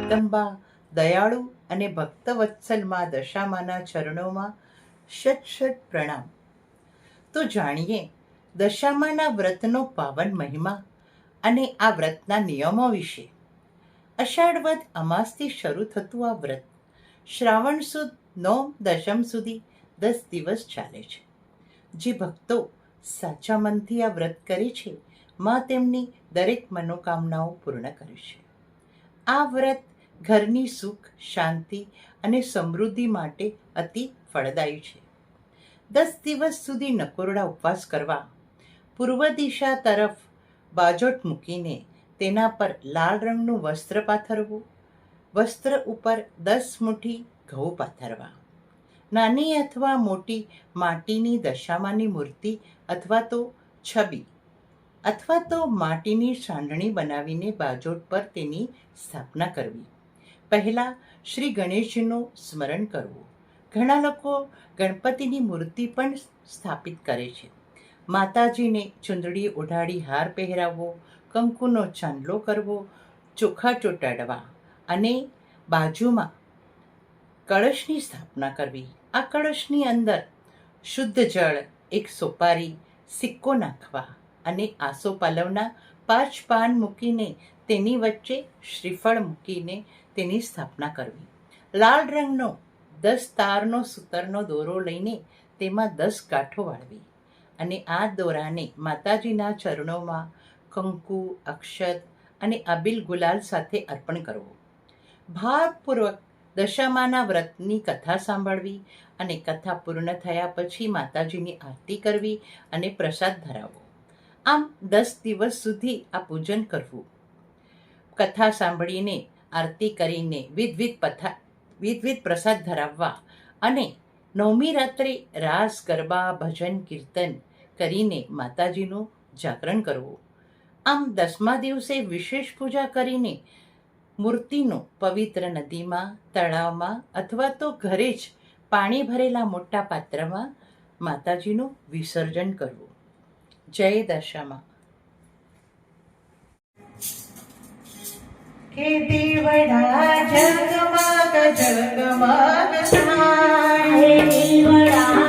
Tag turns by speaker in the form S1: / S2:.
S1: જગદંબા દયાળુ અને ભક્તવત્સલ માં દશામાના ચરણોમાં શત શત પ્રણામ. તો જાણીએ દશામાના વ્રતનો પાવન મહિમા અને આ વ્રતના નિયમો વિશે. અષાઢ વદ અમાસથી શરૂ થતું આ વ્રત શ્રાવણ સુદ નોમ દશમ સુધી 10 દિવસ ચાલે છે. જે ભક્તો સાચા મનથી આ વ્રત કરે છે, માં તેમની દરેક મનોકામનાઓ પૂર્ણ કરે છે. આ વ્રત ઘરની સુખ, શાંતિ અને સમૃદ્ધિ માટે અતિ ફળદાયી છે. 10 દિવસ સુધી નકોરડા ઉપવાસ કરવા, પૂર્વ દિશા તરફ બાજોટ મૂકીને તેના પર લાલ રંગનું વસ્ત્ર પાથરવું, વસ્ત્ર ઉપર 10 મુઠ્ઠી ઘઉં પાથરવા, નાની અથવા મોટી માટીની દશામાની મૂર્તિ અથવા તો છબી અથવા તો માટીની સાંઢણી બનાવીને બાજોટ પર તેની સ્થાપના કરવી. પહેલા શ્રી ગણેશજીનું સ્મરણ કરવું. ઘણા લોકો ગણપતિની મૂર્તિ પણ સ્થાપિત કરે છે. માતાજીને ચુંદડી ઓઢાડી હાર પહેરાવવો, કંકુનો ચાંદલો કરવો, ચોખા ચોંટાડવા અને બાજુમાં કળશની સ્થાપના કરવી. આ કળશની અંદર શુદ્ધ જળ, એક સોપારી, સિક્કો નાખવા અને આસોપાલવના 5 પાન મૂકીને તેની વચ્ચે શ્રીફળ મૂકીને તેની સ્થાપના કરવી. લાલ રંગનો 10 તારનો સૂતરનો દોરો લઈને તેમાં 10 ગાંઠો વાળવી અને આ દોરાને માતાજીના ચરણોમાં કંકુ, અક્ષત અને અબીલ ગુલાલ સાથે અર્પણ કરવો. ભારપૂર્વક દશામાના વ્રતની કથા સાંભળવી અને કથા પૂર્ણ થયા પછી માતાજીની આરતી કરવી અને પ્રસાદ ધરાવવો. આમ 10 દિવસ સુધી આ પૂજન કરવું. કથા સાંભળીને, આરતી કરીને વિધવિધ પ્રસાદ ધરાવવા અને 9મી રાત્રે રાસ, ગરબા, ભજન, કીર્તન કરીને માતાજીનું જાગરણ કરવું. આમ 10મા દિવસે વિશેષ પૂજા કરીને મૂર્તિનું પવિત્ર નદીમાં, તળાવમાં અથવા તો ઘરે જ પાણી ભરેલા મોટા પાત્રમાં માતાજીનું વિસર્જન કરવું. જય દશામા. કે દીવડા જગમગ જગમગ થાય, દીવડા